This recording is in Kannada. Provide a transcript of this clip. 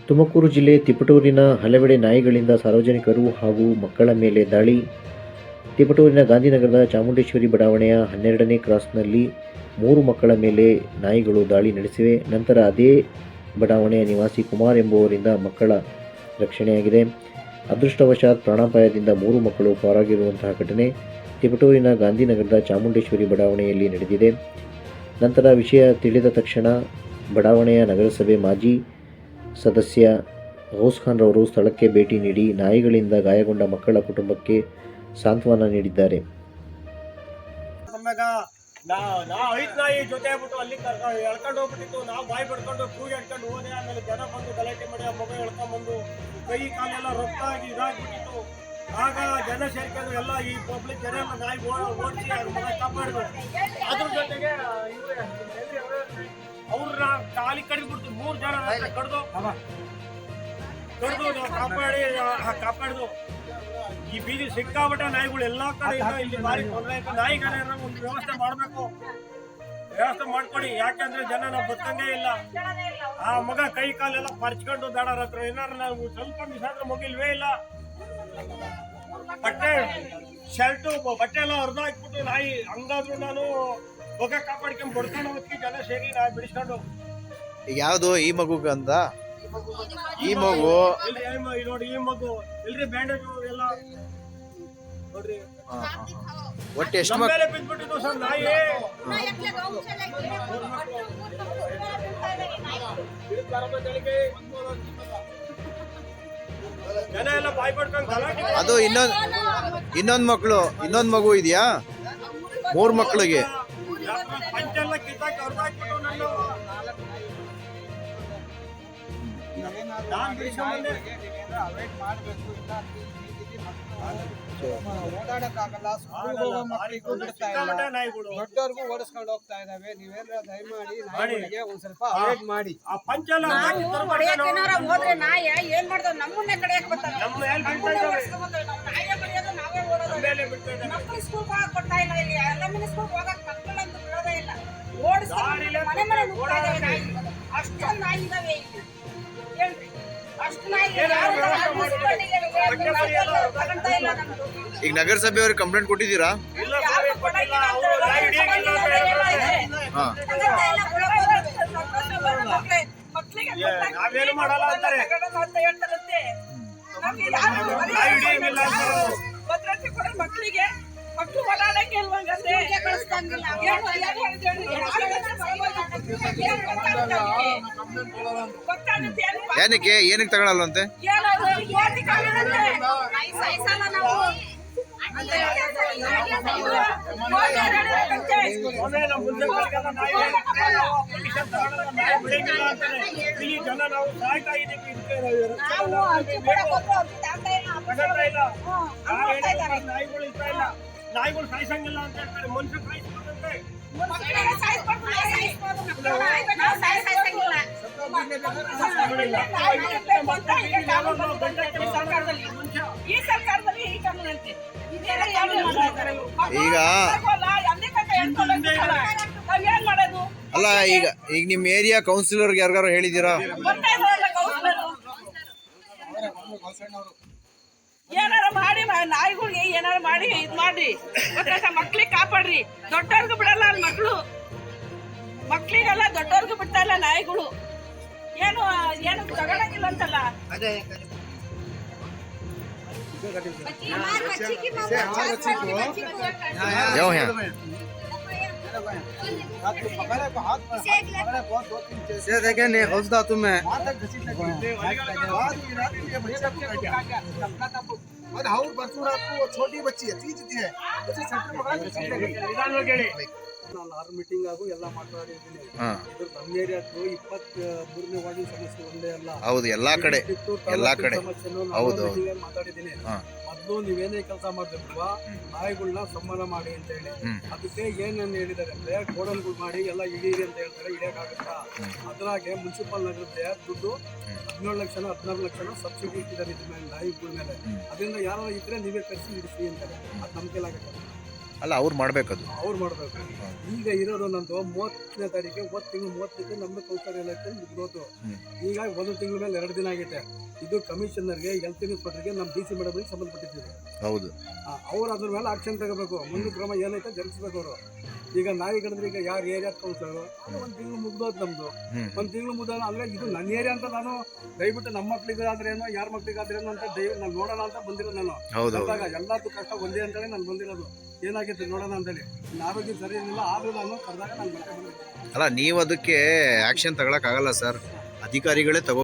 ತುಮಕೂರು ಜಿಲ್ಲೆ ತಿಪಟೂರಿನ ಹಲವೆಡೆ ನಾಯಿಗಳಿಂದ ಸಾರ್ವಜನಿಕರು ಹಾಗೂ ಮಕ್ಕಳ ಮೇಲೆ ದಾಳಿ. ತಿಪಟೂರಿನ ಗಾಂಧಿನಗರದ ಚಾಮುಂಡೇಶ್ವರಿ ಬಡಾವಣೆಯ 12ನೇ ಕ್ರಾಸ್ನಲ್ಲಿ 3 ಮಕ್ಕಳ ಮೇಲೆ ನಾಯಿಗಳು ದಾಳಿ ನಡೆಸಿವೆ. ನಂತರ ಅದೇ ಬಡಾವಣೆಯ ನಿವಾಸಿ ಕುಮಾರ್ ಎಂಬುವರಿಂದ ಮಕ್ಕಳ ರಕ್ಷಣೆಯಾಗಿದೆ. ಅದೃಷ್ಟವಶಾತ್ ಪ್ರಾಣಾಪಾಯದಿಂದ 3 ಮಕ್ಕಳು ಪಾರಾಗಿರುವಂತಹ ಘಟನೆ ತಿಪಟೂರಿನ ಗಾಂಧಿನಗರದ ಚಾಮುಂಡೇಶ್ವರಿ ಬಡಾವಣೆಯಲ್ಲಿ ನಡೆದಿದೆ. ನಂತರ ವಿಷಯ ತಿಳಿದ ತಕ್ಷಣ ಬಡಾವಣೆಯ ನಗರಸಭೆ ಮಾಜಿ ಸದಸ್ಯ ಗೌಸ್ಖಾನ್ ರವರು ಸ್ಥಳಕ್ಕೆ ಭೇಟಿ ನೀಡಿ ನಾಯಿಗಳಿಂದ ಗಾಯಗೊಂಡ ಮಕ್ಕಳ ಕುಟುಂಬಕ್ಕೆ ಸಾಂತ್ವನ ನೀಡಿದ್ದಾರೆ. ಐದು ನಾಯಿ ಜೊತೆ ಆಗ್ಬಿಟ್ಟು ಅಲ್ಲಿ ಎಳ್ಕೊಂಡು ಹೋಗ್ಬಿಟ್ಟಿತ್ತು. ನಾವು ಬಾಯಿ ಪಡ್ಕೊಂಡು ಕೂಗಿ ಹಡ್ಕೊಂಡು ಹೋದೆ. ಆಮೇಲೆ ಜನ ಬಂದು ಗಲಾಟೆ ಮಾಡಿ ಆ ಮಗ ಎಳ್ಕೊಂಡ್ಬಂದು ಕೈ ಕಾಲೆಲ್ಲ ರಕ್ತ ಆಗಿ ಇದಾಗ್ಬಿಟ್ಟಿತ್ತು. ಆಗ ಜನ ಸೇರ್ಕೊಂಡು ಎಲ್ಲ ಈ ಪಬ್ಲಿಕ್ ಜನ ಎಲ್ಲ ನಾಯಿ ಓಡಿಸಿ ಅವ್ರ ಮಗ ಕಾಪಾಡಿದ್ರು. ಅದ್ರ ಜೊತೆಗೆ ಅವ್ರನ್ನ ಕಾಲಿ ಕಡಿದ್ಬಿಡ್ತು. 3 ಜನ ಕಡ್ದು ಕಾಪಾಡಿದ್ರು. ಈ ಬೀದಿ ಸಿಕ್ಕಾಬಿಟ್ಟ ನಾಯಿಗಳು ಎಲ್ಲಾ ಕಡೆ ಇಲ್ಲಿ ಭಾರಿ ತೊಂದರೆ ಆಯ್ತು. ನಾಯಿಗಾರ ಒಂದು ವ್ಯವಸ್ಥೆ ಮಾಡ್ಬೇಕು, ವ್ಯವಸ್ಥೆ ಮಾಡ್ಕೊಡಿ. ಯಾಕಂದ್ರೆ ಜನ ನಾವು ಬದುಕಂಗೇ ಇಲ್ಲ. ಆ ಮಗ ಕೈ ಕಾಲೆಲ್ಲ ಪರ್ಚ್ಕೊಂಡು ದಾಡರ ಹತ್ರ ಏನಾರು ನಾವು ಸ್ವಲ್ಪ ಮಿಸಾದ್ರೆ ಮಗಿಲ್ವೇ ಇಲ್ಲ. ಬಟ್ಟೆ ಶರ್ಟು ಬಟ್ಟೆ ಎಲ್ಲ ಹರಿದು ಹಾಕ್ಬಿಟ್ಟು ನಾಯಿ ಹಂಗಾದ್ರು ನಾನು ಮಗ ಕಾಪಾಡ್ಕೊಂಡು ಬಡ್ಕೊಂಡು ಹೋಗಿ ಜನ ಸೇರಿ ನಾಯಿ ಬಿಡಿಸ್ಕೊಂಡು. ಯಾವ್ದು ಈ ಮಗುಗ ಅಂತ ಈ ಮಗು ನೋಡಿ, ಈ ಮಗು ಇಲ್ರಿ ಬ್ಯಾಂಡೇಜ್ ಎಲ್ಲ ನೋಡ್ರಿ. ಒಟ್ಟು ಎಷ್ಟು ಮೇಲೆ ಬಿದ್ದ್ಬಿಟ್ಟಿದ್ದು ಸರ್ ನಾಯಿ. ಜನ ಎಲ್ಲ ಬಾಯ್ ಪಡ್ಕೊಂಡು ಗಲಾಟೆ. ಅದು ಇನ್ನೊಂದ್ ಮಗು ಇದೆಯಾ? 3 ಮಕ್ಕಳಿಗೆ ಪಂಚೆಲ್ಲ ಕಿತ್ತಾಕಿ ಹೊರದಾಕ್ಬಿಟ್ಟು ಓಡಾಡಕ್ಕಾಗಲ್ಲ. ದೊಡ್ಡವ್ರಿಗೂ ಓಡಿಸ್ಕೊಂಡು ಹೋಗ್ತಾ ಇದಾವೆ. ನೀವೇನಾರ ದಯಮಾಡಿ ನಾಯಿಗಳಿಗೆ ಒಂದ್ ಸ್ವಲ್ಪ ಅವಾಯ್ಡ್ ಮಾಡಿ. ಹೋದ್ರೆ ನಾಯ ಏನ್ ಮಾಡ್ದವ್ ನಮ್ಮನ್ನೇ ಕಡೆಯಕ್ ಬರ್ತಾರೆ. ಮಕ್ಕಳು ಸ್ಕೂಲ್ ಹೋಗಕ್ ಕೊಡ್ತಾ ಇಲ್ಲ. ಇಲ್ಲಿ ಎಲ್ಲಮ್ಮನ ಸ್ಕೂಲ್ ಹೋಗಕ್ ಮಕ್ಕಳಂತೂ ಬಿಡೋದೇ ಇಲ್ಲ. ಓಡಿಸ್ಕೊಂಡು ಮನೆ ಮನೆ ಹೋಗ್ತಾ ಇದಾವೆ ನಾಯಿ. ಅಷ್ಟೊಂದು ನಾಯಿ ಇದಾವೆ ಇಲ್ಲಿ ಹೇಳ್ರಿ. ಅಷ್ಟು ನಾಯಿ ಈಗ ನಗರಸಭೆಯವ್ರಿಗೆ ಕಂಪ್ಲೇಂಟ್ ಕೊಟ್ಟಿದ್ದೀರಾ? ನಾವೇನು ಮಾಡಲ್ಲ ಅಂತಾರೆ. ಭದ್ರತೆ ಕೊಡ ಮಕ್ಕಳಿಗೆ. ಮಕ್ಕಳು ಓಡಾಡಂಗೆ ಇಲ್ವಂಗಂದ್ರೆ ಏನಕ್ಕೆ ತಗೊಳಲ್ವಂತೆ? ಜನ ನಾವು ಸಾಯ್ತಾ ಇದ್ದೀವಿ. ನಾಯಿಗಳು ಇಷ್ಟ ಇಲ್ಲ. ನಾಯಿಗಳು ಸಾಯಿಸಂಗಿಲ್ಲ ಅಂತ ಹೇಳ್ತಾರೆ. ಮನುಷ್ಯ ಸಾಯಿಸ್ಬೇಕಂತೆ. ಈಗ ಅಲ್ಲ, ಈಗ ನಿಮ್ ಏರಿಯಾ ಕೌನ್ಸಿಲರ್ಗೆ ಯಾರಿಗಾರು ಹೇಳಿದ್ದೀರಾ? ಏನಾರ ಮಾಡಿ ನಾಯಿಗಳಿಗೆ ಏನಾರ ಮಾಡಿ ಇದ್ ಮಾಡ್ರಿ. ಮಕ್ಳಿಗೆ ಕಾಪಾಡ್ರಿ. ದೊಡ್ಡವ್ರಿಗೂ ಬಿಡಲ್ಲ ಅಲ್ಲಿ ಮಕ್ಳಿಗೆಲ್ಲ ದೊಡ್ಡವ್ರಿಗೂ ಬಿಡ್ತಾ ಇಲ್ಲ ನಾಯಿಗಳು. ಏನು ತಗೊಳಂಗಿಲ್ಲ ಅಂತಲ್ಲ. देखे नहीं हौसला तुम्हें छोटी बच्ची है, ಮೀಟಿಂಗ್ ಆಗು ಎಲ್ಲ ಮಾತಾಡಿದ್ದೀನಿ. ನಮ್ಮ ಏರಿಯಾದ್ದು 23ನೇ ವಾರ್ಡಿನ ಸಮಸ್ಯೆ ಒಂದೇ ಅಲ್ಲ. ಹೌದು, ಎಲ್ಲಾ ಕಡೆ ಹೌದು ಮಾತಾಡಿದ್ದೀನಿ. ಮೊದಲು ನೀವೇನೇ ಕೆಲಸ ಮಾಡ್ಬೇಕಲ್ವಾ, ನಾಯಿಗಳನ್ನ ಸನ್ಮಾನ ಮಾಡಿ ಅಂತ ಹೇಳಿ. ಅದಕ್ಕೆ ಏನೇನು ಹೇಳಿದ್ದಾರೆ ಅಂದ್ರೆ ಗೋಡನ್ಗಳು ಮಾಡಿ ಎಲ್ಲ ಹಿಡೀರಿ ಅಂತ ಹೇಳ್ತಾರೆ. ಹಿಡಿಯಕ್ಕಾಗುತ್ತಾ? ಅದ್ರಾಗೆ ಮುನ್ಸಿಪಲ್ ನಗರದ್ದೇ ದುಡ್ಡು 17 ಲಕ್ಷ 16 ಲಕ್ಷ ಸಬ್ಸಿಡಿ ಇಟ್ಟಿದ್ದಾರೆ ಇದ್ರ ಮೇಲೆ ನಾಯಿಗಳ ಮೇಲೆ. ಅದರಿಂದ ಯಾರು ಇದ್ರೆ ನೀವೇ ಕರೆಸಿ ಹಿಡಿಸಿ ಅಂತಾರೆ. ಅದು ನಮ್ಮ ಕೈಲಾಗತ್ತೆ. ಅಲ್ಲ ಅವ್ರು ಮಾಡ್ಬೇಕದು. ಅವ್ರು ಮಾಡಬೇಕು. ಈಗ ಇರೋದು ನಂದು 30ನೇ ತಾರೀಕು 30 ನಮ್ಮ ಕೌನ್ಸಿಲರ್ ಎಲೆಕ್ಷನ್ ಮುಗಿದೋದು. ಈಗ 1 ತಿಂಗಳ ಮೇಲೆ 2 ದಿನ ಆಗೈತೆ. ಇದು ಕಮಿಷನರ್ಗೆ ಹೆಲ್ತ್ ಇನ್ಸ್ಪೆಕ್ಟರ್ಗೆ ನಮ್ಮ DC ಮೇಡಮ್ಗೆ ಸಂಬಂಧಪಟ್ಟಿದ್ದೀವಿ. ಹೌದು. ಅವ್ರು ಅದ್ರ ಮೇಲೆ ಆಕ್ಷನ್ ತಗೋಬೇಕು. ಮುಂದೆ ಕ್ರಮ ಏನೈತೆ ಜರುಗಿಸ್ಬೇಕು ಅವರು. ಈಗ ನಾಯಿಗಳಿದ್ರೆ ಈಗ ಯಾರು ಏರಿಯಾ ಕೌನ್ಸಿಲರು 1 ತಿಂಗಳು ಮುಗ್ದೋದು ನಮ್ದು. 1 ತಿಂಗಳು ಮುಗ್ದ ಅಂದ್ರೆ ಇದು ನನ್ನ ಏರಿಯಾ ಅಂತ ನಾನು ದಯವಿಟ್ಟು ನಮ್ಮ ಮಕ್ಳಿಗಾದ್ರೇನೋ ಯಾರ ಮಕ್ಳಿಗಾದ್ರೇನೋ ಅಂತ ನಾನು ನೋಡೋಣ ಅಂತ ಬಂದಿರೋದು ನಾನು. ಎಲ್ಲದೂ ಕಷ್ಟ ಒಂದೇ ಅಂತೇಳಿ ನಾನು ಬಂದಿರೋದು. ಏನಾಗಿತ್ತು ನೋಡೋಣ ಅಂತೇಳಿ. ನನ್ನ ಆರೋಗ್ಯ ಸರಿ ಇರಲಿಲ್ಲ, ಆದ್ರೂ ನಾನು ಕರೆದಾಗ ನಾನು ಅಲ್ಲ ನೀವು ಅದಕ್ಕೆ ಆಕ್ಷನ್ ತಗೊಳಕ್ ಆಗಲ್ಲ ಸರ್, ಅಧಿಕಾರಿಗಳೇ ತಗೋ